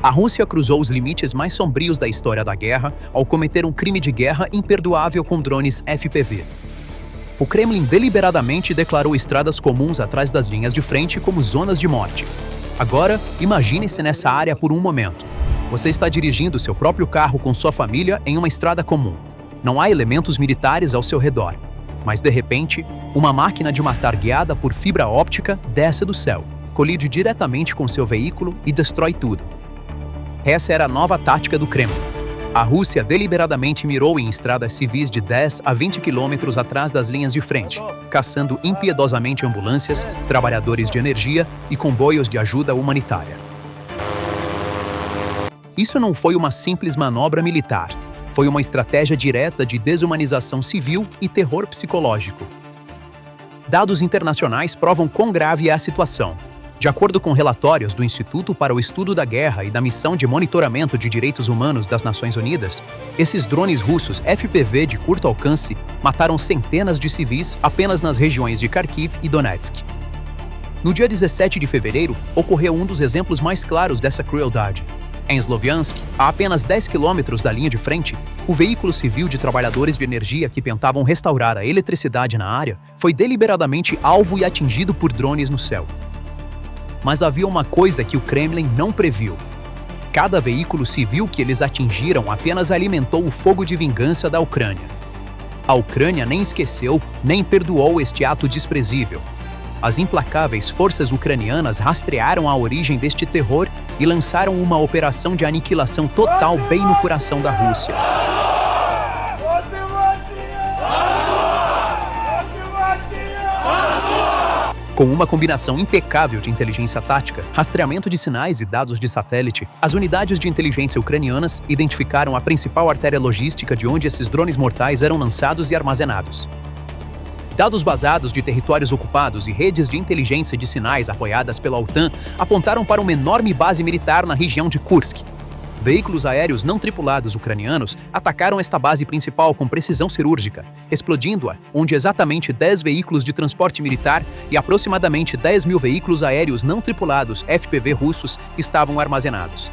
A Rússia cruzou os limites mais sombrios da história da guerra ao cometer um crime de guerra imperdoável com drones FPV. O Kremlin deliberadamente declarou estradas comuns atrás das linhas de frente como zonas de morte. Agora, imagine-se nessa área por um momento. Você está dirigindo seu próprio carro com sua família em uma estrada comum. Não há elementos militares ao seu redor. Mas, de repente, uma máquina de matar guiada por fibra óptica desce do céu, colide diretamente com seu veículo e destrói tudo. Essa era a nova tática do Kremlin. A Rússia deliberadamente mirou em estradas civis de 10 a 20 quilômetros atrás das linhas de frente, caçando impiedosamente ambulâncias, trabalhadores de energia e comboios de ajuda humanitária. Isso não foi uma simples manobra militar. Foi uma estratégia direta de desumanização civil e terror psicológico. Dados internacionais provam quão grave é a situação. De acordo com relatórios do Instituto para o Estudo da Guerra e da Missão de Monitoramento de Direitos Humanos das Nações Unidas, esses drones russos FPV de curto alcance mataram centenas de civis apenas nas regiões de Kharkiv e Donetsk. No dia 17 de fevereiro, ocorreu um dos exemplos mais claros dessa crueldade. Em Sloviansk, a apenas 10 quilômetros da linha de frente, o veículo civil de trabalhadores de energia que tentavam restaurar a eletricidade na área foi deliberadamente alvo e atingido por drones no céu. Mas havia uma coisa que o Kremlin não previu. Cada veículo civil que eles atingiram apenas alimentou o fogo de vingança da Ucrânia. A Ucrânia nem esqueceu, nem perdoou este ato desprezível. As implacáveis forças ucranianas rastrearam a origem deste terror e lançaram uma operação de aniquilação total bem no coração da Rússia. Com uma combinação impecável de inteligência tática, rastreamento de sinais e dados de satélite, as unidades de inteligência ucranianas identificaram a principal artéria logística de onde esses drones mortais eram lançados e armazenados. Dados basados de territórios ocupados e redes de inteligência de sinais apoiadas pela OTAN apontaram para uma enorme base militar na região de Kursk. Veículos aéreos não tripulados ucranianos atacaram esta base principal com precisão cirúrgica, explodindo-a, onde exatamente 10 veículos de transporte militar e aproximadamente 10 mil veículos aéreos não tripulados FPV russos estavam armazenados.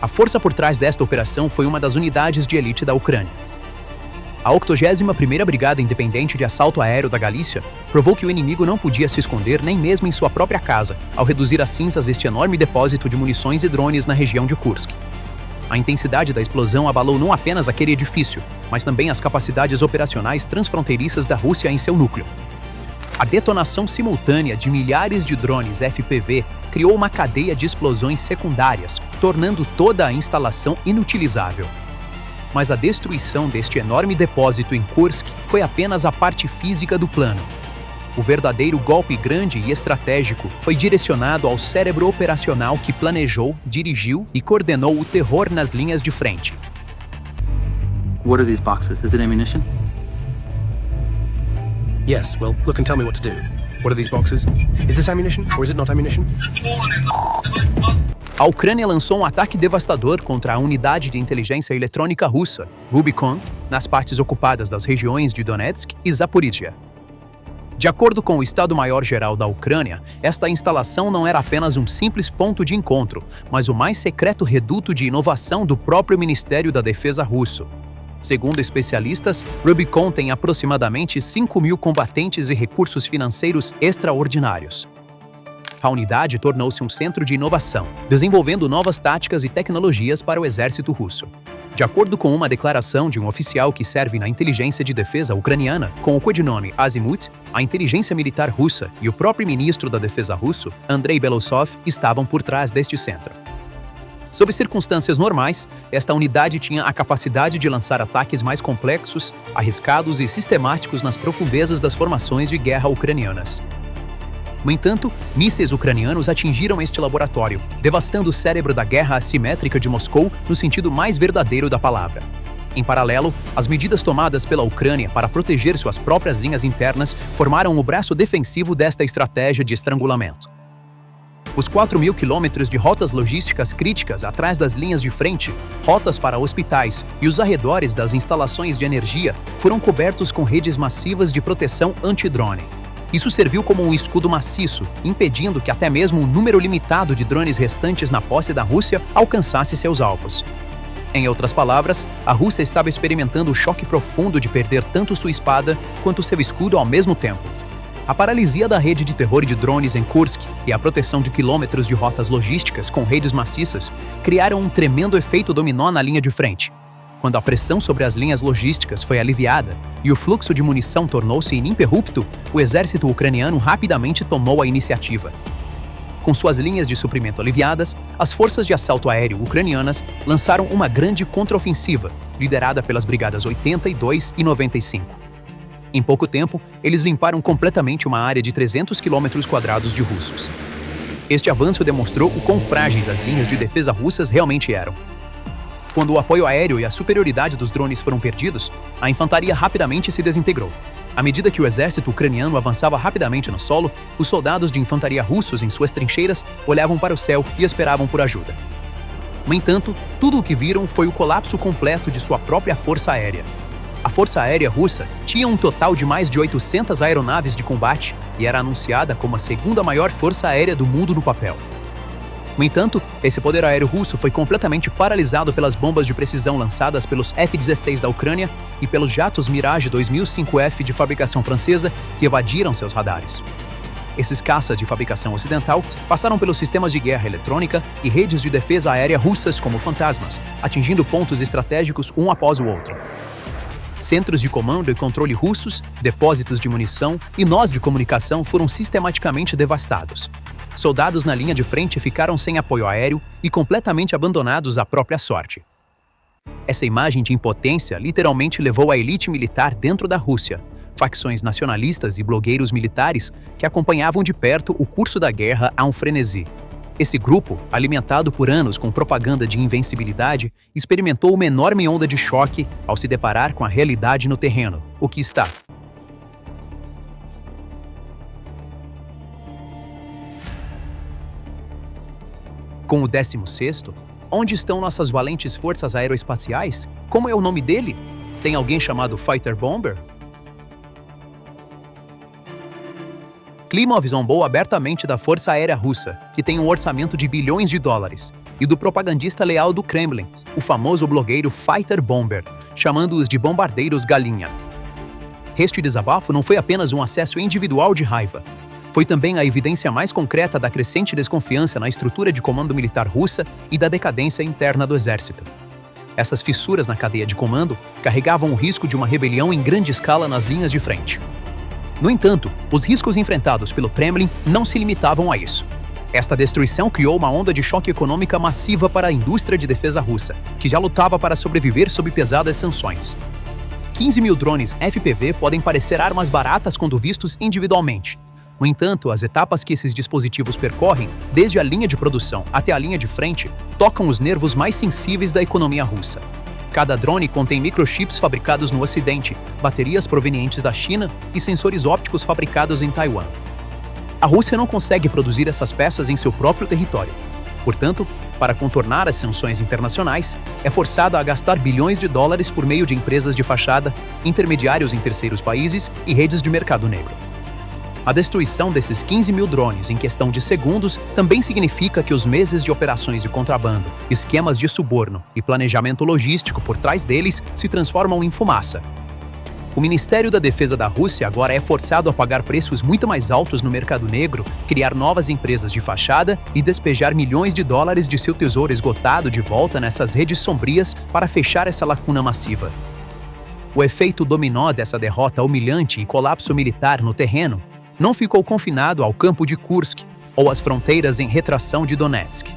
A força por trás desta operação foi uma das unidades de elite da Ucrânia. A 81ª Brigada Independente de Assalto Aéreo da Galícia provou que o inimigo não podia se esconder nem mesmo em sua própria casa, ao reduzir a cinzas este enorme depósito de munições e drones na região de Kursk. A intensidade da explosão abalou não apenas aquele edifício, mas também as capacidades operacionais transfronteiriças da Rússia em seu núcleo. A detonação simultânea de milhares de drones FPV criou uma cadeia de explosões secundárias, tornando toda a instalação inutilizável. Mas a destruição deste enorme depósito em Kursk foi apenas a parte física do plano. O verdadeiro golpe grande e estratégico foi direcionado ao cérebro operacional que planejou, dirigiu e coordenou o terror nas linhas de frente. What are these boxes? Is it ammunition? Yes, well, look and tell me what to do. What are these boxes? Is this ammunition or is it not ammunition? A Ucrânia lançou um ataque devastador contra a unidade de inteligência eletrônica russa, Rubicon, nas partes ocupadas das regiões de Donetsk e Zaporizhia. De acordo com o Estado-Maior-Geral da Ucrânia, esta instalação não era apenas um simples ponto de encontro, mas o mais secreto reduto de inovação do próprio Ministério da Defesa russo. Segundo especialistas, Rubicon tem aproximadamente 5.000 combatentes e recursos financeiros extraordinários. A unidade tornou-se um centro de inovação, desenvolvendo novas táticas e tecnologias para o exército russo. De acordo com uma declaração de um oficial que serve na inteligência de defesa ucraniana, com o codinome Azimut, a inteligência militar russa e o próprio ministro da defesa russo, Andrei Belousov, estavam por trás deste centro. Sob circunstâncias normais, esta unidade tinha a capacidade de lançar ataques mais complexos, arriscados e sistemáticos nas profundezas das formações de guerra ucranianas. No entanto, mísseis ucranianos atingiram este laboratório, devastando o cérebro da guerra assimétrica de Moscou no sentido mais verdadeiro da palavra. Em paralelo, as medidas tomadas pela Ucrânia para proteger suas próprias linhas internas formaram o braço defensivo desta estratégia de estrangulamento. Os 4.000 quilômetros de rotas logísticas críticas atrás das linhas de frente, rotas para hospitais e os arredores das instalações de energia foram cobertos com redes massivas de proteção anti-drone. Isso serviu como um escudo maciço, impedindo que até mesmo um número limitado de drones restantes na posse da Rússia alcançasse seus alvos. Em outras palavras, a Rússia estava experimentando o choque profundo de perder tanto sua espada quanto seu escudo ao mesmo tempo. A paralisia da rede de terror de drones em Kursk e a proteção de quilômetros de rotas logísticas com redes maciças criaram um tremendo efeito dominó na linha de frente. Quando a pressão sobre as linhas logísticas foi aliviada e o fluxo de munição tornou-se ininterrupto, o exército ucraniano rapidamente tomou a iniciativa. Com suas linhas de suprimento aliviadas, as forças de assalto aéreo ucranianas lançaram uma grande contraofensiva, liderada pelas brigadas 82 e 95. Em pouco tempo, eles limparam completamente uma área de 300 km² de russos. Este avanço demonstrou o quão frágeis as linhas de defesa russas realmente eram. Quando o apoio aéreo e a superioridade dos drones foram perdidos, a infantaria rapidamente se desintegrou. À medida que o exército ucraniano avançava rapidamente no solo, os soldados de infantaria russos em suas trincheiras olhavam para o céu e esperavam por ajuda. No entanto, tudo o que viram foi o colapso completo de sua própria força aérea. A Força Aérea Russa tinha um total de mais de 800 aeronaves de combate e era anunciada como a segunda maior força aérea do mundo no papel. No entanto, esse poder aéreo russo foi completamente paralisado pelas bombas de precisão lançadas pelos F-16 da Ucrânia e pelos jatos Mirage 2005F de fabricação francesa que evadiram seus radares. Esses caças de fabricação ocidental passaram pelos sistemas de guerra eletrônica e redes de defesa aérea russas como fantasmas, atingindo pontos estratégicos um após o outro. Centros de comando e controle russos, depósitos de munição e nós de comunicação foram sistematicamente devastados. Soldados na linha de frente ficaram sem apoio aéreo e completamente abandonados à própria sorte. Essa imagem de impotência literalmente levou a elite militar dentro da Rússia, facções nacionalistas e blogueiros militares que acompanhavam de perto o curso da guerra a um frenesi. Esse grupo, alimentado por anos com propaganda de invencibilidade, experimentou uma enorme onda de choque ao se deparar com a realidade no terreno, o que está. Com o 16º, onde estão nossas valentes forças aeroespaciais? Como é o nome dele? Tem alguém chamado Fighter Bomber? Klimov zombou abertamente da Força Aérea Russa, que tem um orçamento de bilhões de dólares, e do propagandista leal do Kremlin, o famoso blogueiro Fighter Bomber, chamando-os de bombardeiros galinha. Este desabafo não foi apenas um acesso individual de raiva. Foi também a evidência mais concreta da crescente desconfiança na estrutura de comando militar russa e da decadência interna do exército. Essas fissuras na cadeia de comando carregavam o risco de uma rebelião em grande escala nas linhas de frente. No entanto, os riscos enfrentados pelo Kremlin não se limitavam a isso. Esta destruição criou uma onda de choque econômica massiva para a indústria de defesa russa, que já lutava para sobreviver sob pesadas sanções. 15 mil drones FPV podem parecer armas baratas quando vistos individualmente. No entanto, as etapas que esses dispositivos percorrem, desde a linha de produção até a linha de frente, tocam os nervos mais sensíveis da economia russa. Cada drone contém microchips fabricados no Ocidente, baterias provenientes da China e sensores ópticos fabricados em Taiwan. A Rússia não consegue produzir essas peças em seu próprio território. Portanto, para contornar as sanções internacionais, é forçada a gastar bilhões de dólares por meio de empresas de fachada, intermediários em terceiros países e redes de mercado negro. A destruição desses 15 mil drones em questão de segundos também significa que os meses de operações de contrabando, esquemas de suborno e planejamento logístico por trás deles se transformam em fumaça. O Ministério da Defesa da Rússia agora é forçado a pagar preços muito mais altos no mercado negro, criar novas empresas de fachada e despejar milhões de dólares de seu tesouro esgotado de volta nessas redes sombrias para fechar essa lacuna massiva. O efeito dominó dessa derrota humilhante e colapso militar no terreno não ficou confinado ao campo de Kursk ou às fronteiras em retração de Donetsk.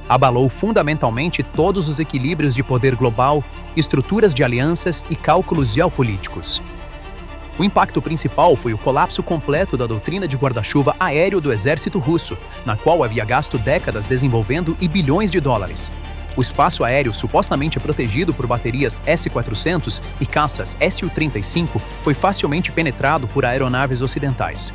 Abalou fundamentalmente todos os equilíbrios de poder global, estruturas de alianças e cálculos geopolíticos. O impacto principal foi o colapso completo da doutrina de guarda-chuva aéreo do exército russo, na qual havia gasto décadas desenvolvendo e bilhões de dólares. O espaço aéreo supostamente protegido por baterias S-400 e caças Su-35 foi facilmente penetrado por aeronaves ocidentais.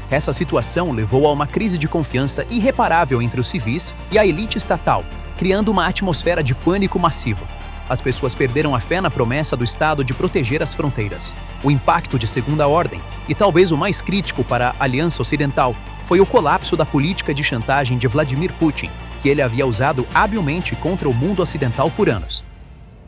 Essa situação levou a uma crise de confiança irreparável entre os civis e a elite estatal, criando uma atmosfera de pânico massivo. as pessoas perderam a fé na promessa do Estado de proteger as fronteiras. O impacto de segunda ordem, e talvez o mais crítico para a Aliança Ocidental, foi o colapso da política de chantagem de Vladimir Putin, que ele havia usado habilmente contra o mundo ocidental por anos.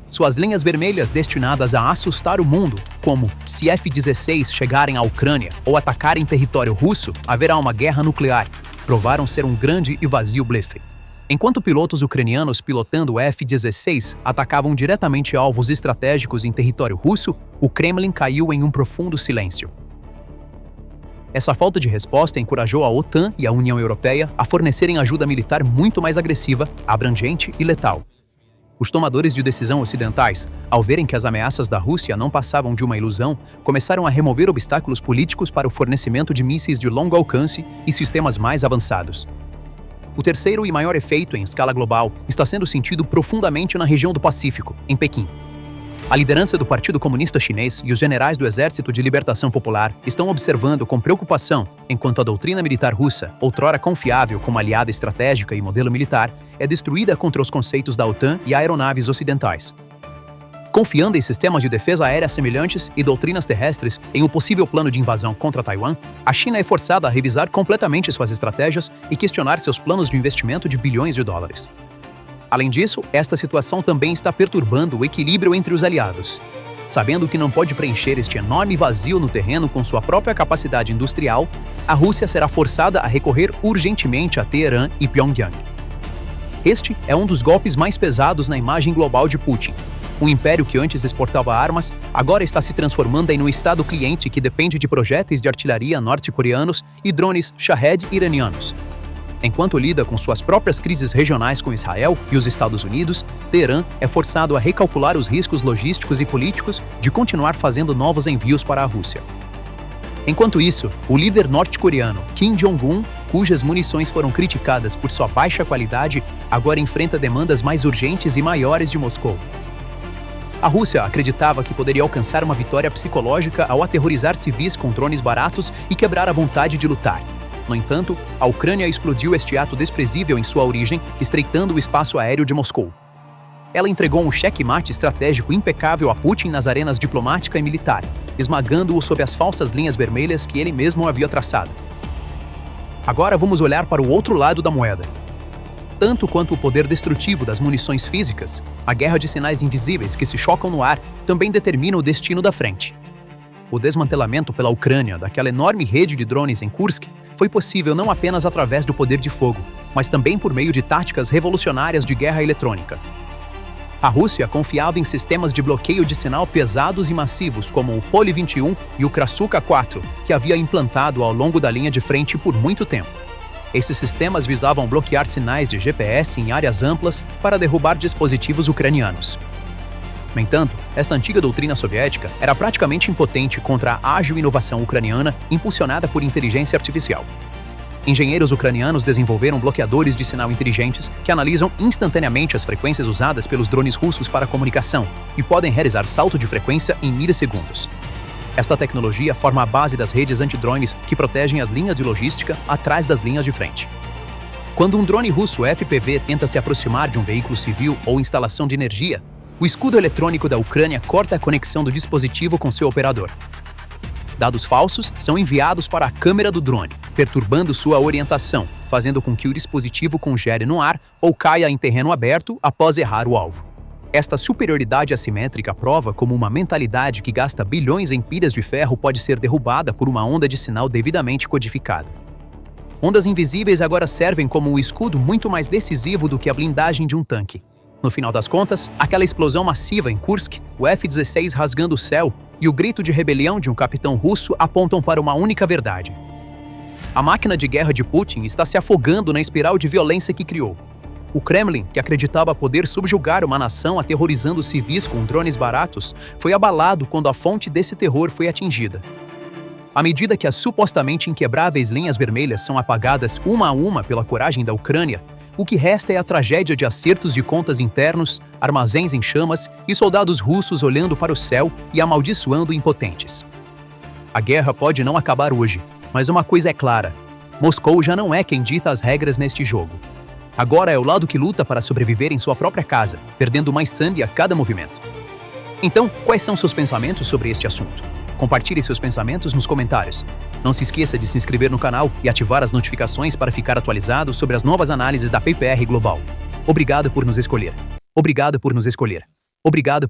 Suas linhas vermelhas destinadas a assustar o mundo, como se F-16 chegarem à Ucrânia ou atacarem território russo, haverá uma guerra nuclear, provaram ser um grande e vazio blefe. Enquanto pilotos ucranianos pilotando o F-16 atacavam diretamente alvos estratégicos em território russo, o Kremlin caiu em um profundo silêncio. Essa falta de resposta encorajou a OTAN e a União Europeia a fornecerem ajuda militar muito mais agressiva, abrangente e letal. Os tomadores de decisão ocidentais, ao verem que as ameaças da Rússia não passavam de uma ilusão, começaram a remover obstáculos políticos para o fornecimento de mísseis de longo alcance e sistemas mais avançados. O terceiro e maior efeito em escala global está sendo sentido profundamente na região do Pacífico, em Pequim. A liderança do Partido Comunista Chinês e os generais do Exército de Libertação Popular estão observando com preocupação enquanto a doutrina militar russa, outrora confiável como aliada estratégica e modelo militar, é destruída contra os conceitos da OTAN e aeronaves ocidentais. Confiando em sistemas de defesa aérea semelhantes e doutrinas terrestres em um possível plano de invasão contra Taiwan, a China é forçada a revisar completamente suas estratégias e questionar seus planos de investimento de bilhões de dólares. Além disso, esta situação também está perturbando o equilíbrio entre os aliados. Sabendo que não pode preencher este enorme vazio no terreno com sua própria capacidade industrial, a Rússia será forçada a recorrer urgentemente a Teherã e Pyongyang. Este é um dos golpes mais pesados na imagem global de Putin. Um império que antes exportava armas, agora está se transformando em um estado cliente que depende de projéteis de artilharia norte-coreanos e drones Shahed iranianos. Enquanto lida com suas próprias crises regionais com Israel e os Estados Unidos, Teherã é forçado a recalcular os riscos logísticos e políticos de continuar fazendo novos envios para a Rússia. Enquanto isso, o líder norte-coreano Kim Jong-un, cujas munições foram criticadas por sua baixa qualidade, agora enfrenta demandas mais urgentes e maiores de Moscou. A Rússia acreditava que poderia alcançar uma vitória psicológica ao aterrorizar civis com drones baratos e quebrar a vontade de lutar. No entanto, a Ucrânia explodiu este ato desprezível em sua origem, estreitando o espaço aéreo de Moscou. Ela entregou um checkmate estratégico impecável a Putin nas arenas diplomática e militar, esmagando-o sob as falsas linhas vermelhas que ele mesmo havia traçado. Agora vamos olhar para o outro lado da moeda. Tanto quanto o poder destrutivo das munições físicas, a guerra de sinais invisíveis que se chocam no ar também determina o destino da frente. O desmantelamento pela Ucrânia daquela enorme rede de drones em Kursk foi possível não apenas através do poder de fogo, mas também por meio de táticas revolucionárias de guerra eletrônica. A Rússia confiava em sistemas de bloqueio de sinal pesados e massivos como o Poli-21 e o Krasuka-4, que havia implantado ao longo da linha de frente por muito tempo. Esses sistemas visavam bloquear sinais de GPS em áreas amplas para derrubar dispositivos ucranianos. No entanto, esta antiga doutrina soviética era praticamente impotente contra a ágil inovação ucraniana impulsionada por inteligência artificial. Engenheiros ucranianos desenvolveram bloqueadores de sinal inteligentes que analisam instantaneamente as frequências usadas pelos drones russos para comunicação e podem realizar salto de frequência em milissegundos. Esta tecnologia forma a base das redes antidrones que protegem as linhas de logística atrás das linhas de frente. Quando um drone russo FPV tenta se aproximar de um veículo civil ou instalação de energia, o escudo eletrônico da Ucrânia corta a conexão do dispositivo com seu operador. Dados falsos são enviados para a câmera do drone, perturbando sua orientação, fazendo com que o dispositivo congele no ar ou caia em terreno aberto após errar o alvo. Esta superioridade assimétrica prova como uma mentalidade que gasta bilhões em pilhas de ferro pode ser derrubada por uma onda de sinal devidamente codificada. Ondas invisíveis agora servem como um escudo muito mais decisivo do que a blindagem de um tanque. No final das contas, aquela explosão massiva em Kursk, o F-16 rasgando o céu e o grito de rebelião de um capitão russo apontam para uma única verdade. A máquina de guerra de Putin está se afogando na espiral de violência que criou. O Kremlin, que acreditava poder subjugar uma nação aterrorizando civis com drones baratos, foi abalado quando a fonte desse terror foi atingida. À medida que as supostamente inquebráveis linhas vermelhas são apagadas uma a uma pela coragem da Ucrânia, o que resta é a tragédia de acertos de contas internos, armazéns em chamas e soldados russos olhando para o céu e amaldiçoando impotentes. A guerra pode não acabar hoje, mas uma coisa é clara: Moscou já não é quem dita as regras neste jogo. Agora é o lado que luta para sobreviver em sua própria casa, perdendo mais sangue a cada movimento. Então, quais são seus pensamentos sobre este assunto? Compartilhe seus pensamentos nos comentários. Não se esqueça de se inscrever no canal e ativar as notificações para ficar atualizado sobre as novas análises da PPR Global. Obrigado por nos escolher. Obrigado por nos escolher. Obrigado